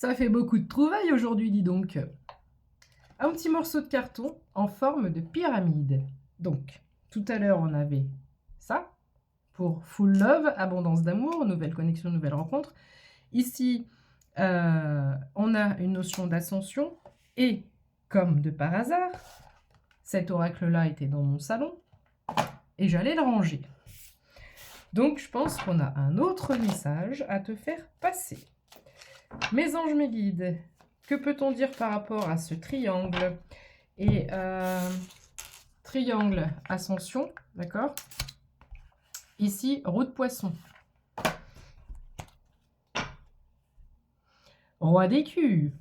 Ça fait beaucoup de trouvailles aujourd'hui, dis donc. Un petit morceau de carton en forme de pyramide. Donc, tout à l'heure, on avait ça pour Full Love, abondance d'amour, nouvelle connexion, nouvelle rencontre. Ici, on a une notion d'ascension et, comme de par hasard, cet oracle-là était dans mon salon et j'allais le ranger. Donc, je pense qu'on a un autre message à te faire passer. Mes anges, mes guides, que peut-on dire par rapport à ce triangle? Et triangle ascension, d'accord? Ici, roue de poisson. Roi d'écu.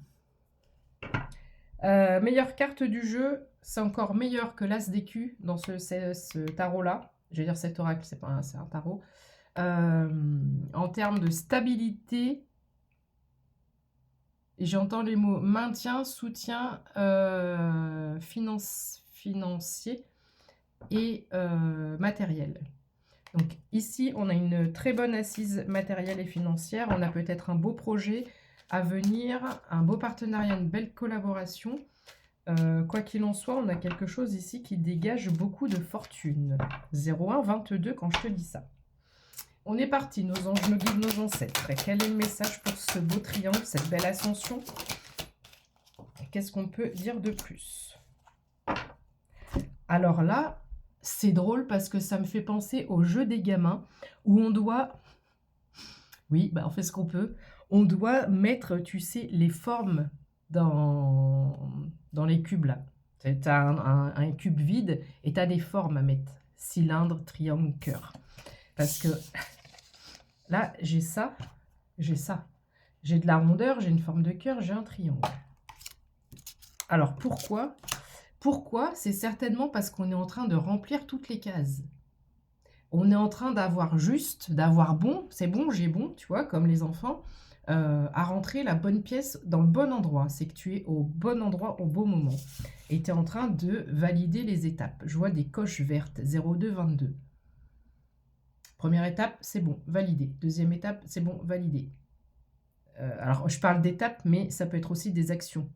Meilleure carte du jeu, c'est encore meilleur que l'as d'écu dans ce tarot-là. Je vais dire cet oracle, c'est un tarot. En termes de stabilité, j'entends les mots maintien, soutien financier et matériel. Donc ici, on a une très bonne assise matérielle et financière. On a peut-être un beau projet à venir, un beau partenariat, une belle collaboration. Quoi qu'il en soit, on a quelque chose ici qui dégage beaucoup de fortune. 0122 quand je te dis ça. On est parti, nos anges, nos guides, nos ancêtres. Quel est le message pour ce beau triangle, cette belle ascension? Qu'est-ce qu'on peut dire de plus? Alors là, c'est drôle parce que ça me fait penser au jeu des gamins où on doit... Oui, bah on fait ce qu'on peut. On doit mettre, tu sais, les formes dans les cubes là. Tu as un cube vide et tu as des formes à mettre. Cylindre, triangle, cœur. Parce que là, j'ai ça, j'ai ça. J'ai de la rondeur, j'ai une forme de cœur, j'ai un triangle. Alors pourquoi? Pourquoi? C'est certainement parce qu'on est en train de remplir toutes les cases. On est en train d'avoir juste, d'avoir bon, c'est bon, j'ai bon, tu vois, comme les enfants, à rentrer la bonne pièce dans le bon endroit. C'est que tu es au bon endroit au bon moment. Et tu es en train de valider les étapes. Je vois des coches vertes, 0222. Première étape, c'est bon, validé. Deuxième étape, c'est bon, validé. Alors, je parle d'étapes, mais ça peut être aussi des actions.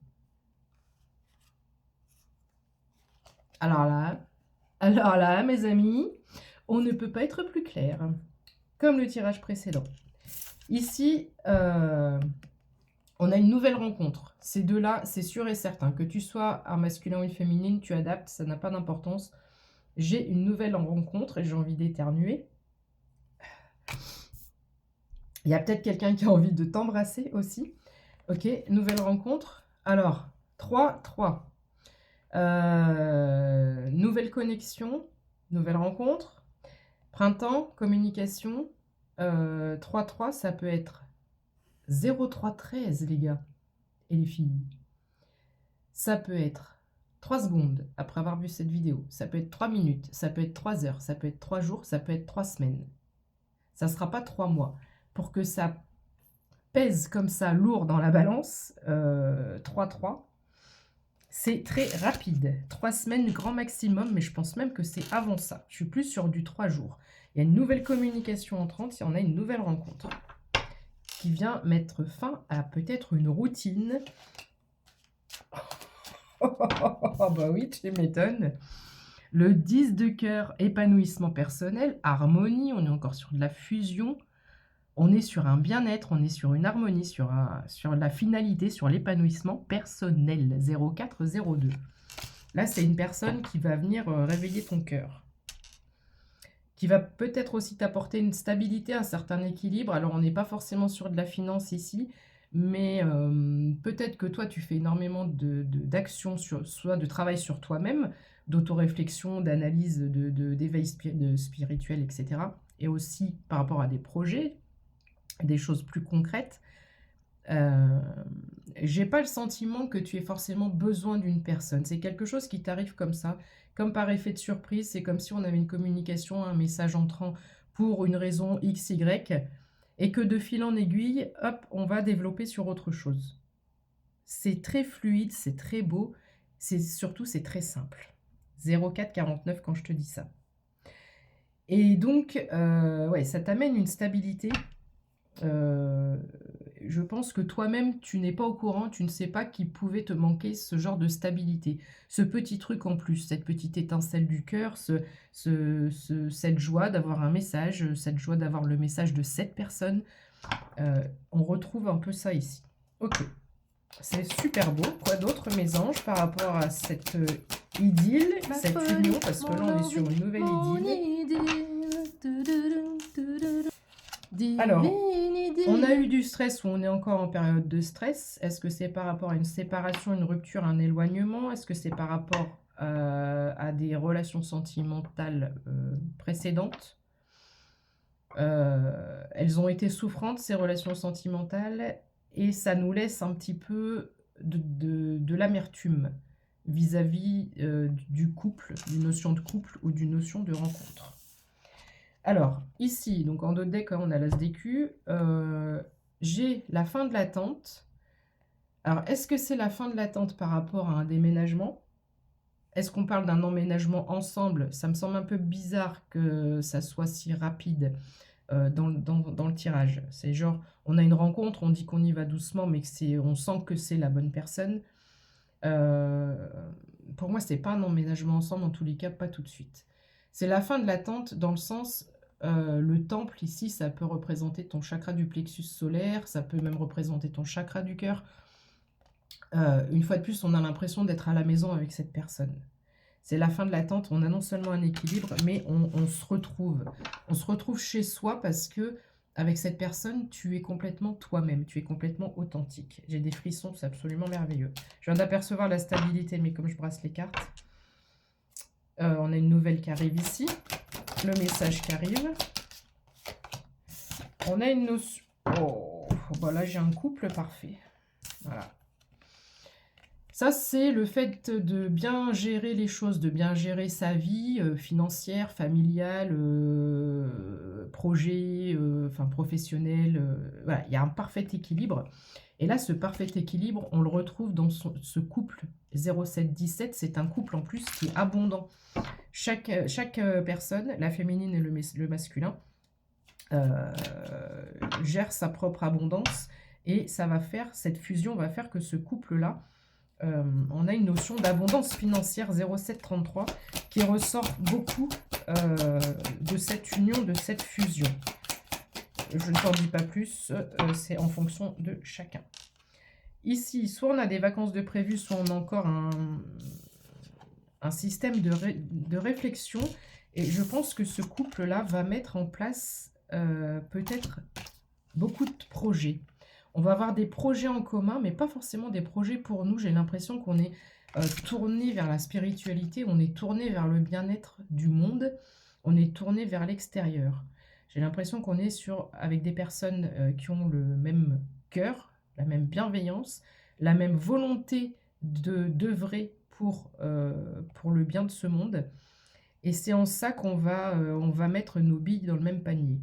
Alors là, mes amis, on ne peut pas être plus clair, comme le tirage précédent. Ici, on a une nouvelle rencontre. Ces deux-là, c'est sûr et certain. Que tu sois un masculin ou une féminine, tu adaptes, ça n'a pas d'importance. J'ai une nouvelle rencontre et j'ai envie d'éternuer. Il y a peut-être quelqu'un qui a envie de t'embrasser aussi. Ok, nouvelle rencontre. Alors, 3, 3. Nouvelle connexion, nouvelle rencontre. Printemps, communication. 3, 3, ça peut être 0313, les gars et les filles. Ça peut être 3 secondes après avoir vu cette vidéo. Ça peut être 3 minutes, ça peut être 3 heures, ça peut être 3 jours, ça peut être 3 semaines. Ça ne sera pas 3 mois. Pour que ça pèse comme ça lourd dans la balance, 3, 3, c'est très rapide. 3 semaines grand maximum, mais je pense même que c'est avant ça. Je suis plus sur du 3 jours. Il y a une nouvelle communication entrante, il y en a une nouvelle rencontre qui vient mettre fin à peut-être une routine. Bah oui, tu m'étonnes. Le 10 de cœur, épanouissement personnel, harmonie, on est encore sur de la fusion, on est sur un bien-être, on est sur une harmonie, sur la finalité, sur l'épanouissement personnel, 0402. Là, c'est une personne qui va venir réveiller ton cœur, qui va peut-être aussi t'apporter une stabilité, un certain équilibre. Alors, on n'est pas forcément sur de la finance ici, mais peut-être que toi, tu fais énormément d'actions, soit de travail sur toi-même, d'autoréflexion, d'analyse, d'éveil spirituel, etc. Et aussi par rapport à des projets, des choses plus concrètes. J'ai pas le sentiment que tu aies forcément besoin d'une personne. C'est quelque chose qui t'arrive comme ça, comme par effet de surprise. C'est comme si on avait une communication, un message entrant pour une raison X, Y, et que de fil en aiguille, hop, on va développer sur autre chose. C'est très fluide, c'est très beau, surtout c'est très simple. 0449 quand je te dis ça. Et donc, ouais, ça t'amène une stabilité, je pense que toi-même, tu n'es pas au courant, tu ne sais pas qu'il pouvait te manquer ce genre de stabilité. Ce petit truc en plus, cette petite étincelle du cœur, cette joie d'avoir un message, cette joie d'avoir le message de cette personne. On retrouve un peu ça ici. Ok, c'est super beau. Quoi d'autre, mes anges, par rapport à cette idylle, cette union, parce que là, on est sur une nouvelle idylle. Alors, on a eu du stress ou on est encore en période de stress. Est-ce que c'est par rapport à une séparation, une rupture, un éloignement? Est-ce que c'est par rapport à des relations sentimentales précédentes? Elles ont été souffrantes, ces relations sentimentales, et ça nous laisse un petit peu de l'amertume vis-à-vis du couple, d'une notion de couple ou d'une notion de rencontre. Alors, ici, donc en dos de deck, on a l'as d'écu, j'ai la fin de l'attente. Alors, est-ce que c'est la fin de l'attente par rapport à un déménagement? Est-ce qu'on parle d'un emménagement ensemble? Ça me semble un peu bizarre que ça soit si rapide dans le tirage. C'est genre, on a une rencontre, on dit qu'on y va doucement, mais on sent que c'est la bonne personne. Pour moi, c'est pas un emménagement ensemble, en tous les cas, pas tout de suite. C'est la fin de l'attente dans le sens, le temple ici, ça peut représenter ton chakra du plexus solaire, ça peut même représenter ton chakra du cœur. Une fois de plus, on a l'impression d'être à la maison avec cette personne. C'est la fin de l'attente, on a non seulement un équilibre, mais on se retrouve. On se retrouve chez soi parce que avec cette personne, tu es complètement toi-même, tu es complètement authentique. J'ai des frissons, c'est absolument merveilleux. Je viens d'apercevoir la stabilité, mais comme je brasse les cartes, on a une nouvelle qui arrive ici. Le message qui arrive. On a une notion... Oh, voilà, j'ai un couple parfait. Voilà. Ça, c'est le fait de bien gérer les choses, de bien gérer sa vie financière, familiale, projet, professionnel. Voilà, il y a un parfait équilibre. Et là, ce parfait équilibre, on le retrouve dans ce couple 07-17. C'est un couple en plus qui est abondant. Chaque personne, la féminine et le masculin, gère sa propre abondance. Et ça va faire, cette fusion va faire que ce couple-là, on a une notion d'abondance financière 0733 qui ressort beaucoup de cette union, de cette fusion. Je ne t'en dis pas plus, c'est en fonction de chacun. Ici, soit on a des vacances de prévues, soit on a encore un système de réflexion. Et je pense que ce couple-là va mettre en place peut-être beaucoup de projets. On va avoir des projets en commun, mais pas forcément des projets pour nous. J'ai l'impression qu'on est tourné vers la spiritualité, on est tourné vers le bien-être du monde, on est tourné vers l'extérieur. J'ai l'impression qu'on est avec des personnes qui ont le même cœur, la même bienveillance, la même volonté d'œuvrer pour le bien de ce monde. Et c'est en ça qu'on va mettre nos billes dans le même panier.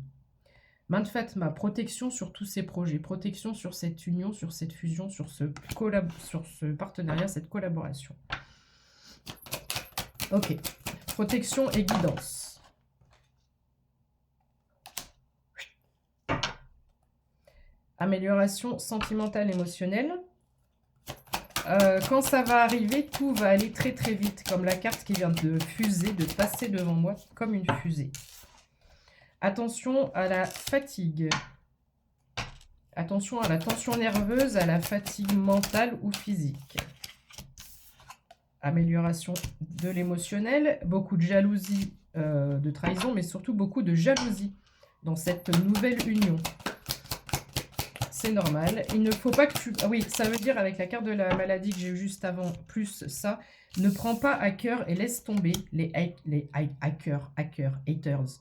Main Fatma, protection sur tous ces projets, protection sur cette union, sur cette fusion, sur ce partenariat, cette collaboration. Ok, protection et guidance. Amélioration sentimentale, émotionnelle. Quand ça va arriver, tout va aller très très vite, comme la carte qui vient de fuser, de passer devant moi comme une fusée. Attention à la fatigue. Attention à la tension nerveuse, à la fatigue mentale ou physique. Amélioration de l'émotionnel, beaucoup de jalousie, de trahison, mais surtout beaucoup de jalousie dans cette nouvelle union. C'est normal. Il ne faut pas que tu... Ah oui, ça veut dire avec la carte de la maladie que j'ai eu juste avant, plus ça, ne prends pas à cœur et laisse tomber les hackers, haters.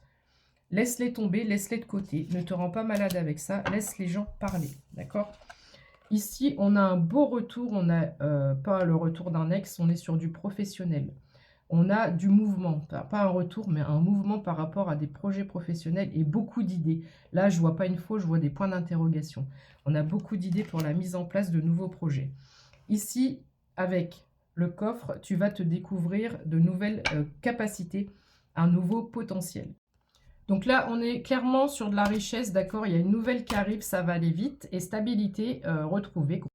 Laisse-les tomber, laisse-les de côté. Ne te rends pas malade avec ça. Laisse les gens parler. D'accord? Ici, on a un beau retour. On n'a pas le retour d'un ex. On est sur du professionnel. On a du mouvement. Pas un retour, mais un mouvement par rapport à des projets professionnels et beaucoup d'idées. Là, je ne vois pas une faux, je vois des points d'interrogation. On a beaucoup d'idées pour la mise en place de nouveaux projets. Ici, avec le coffre, tu vas te découvrir de nouvelles capacités, un nouveau potentiel. Donc là, on est clairement sur de la richesse, d'accord? Il y a une nouvelle qui arrive, ça va aller vite. Et stabilité retrouvée.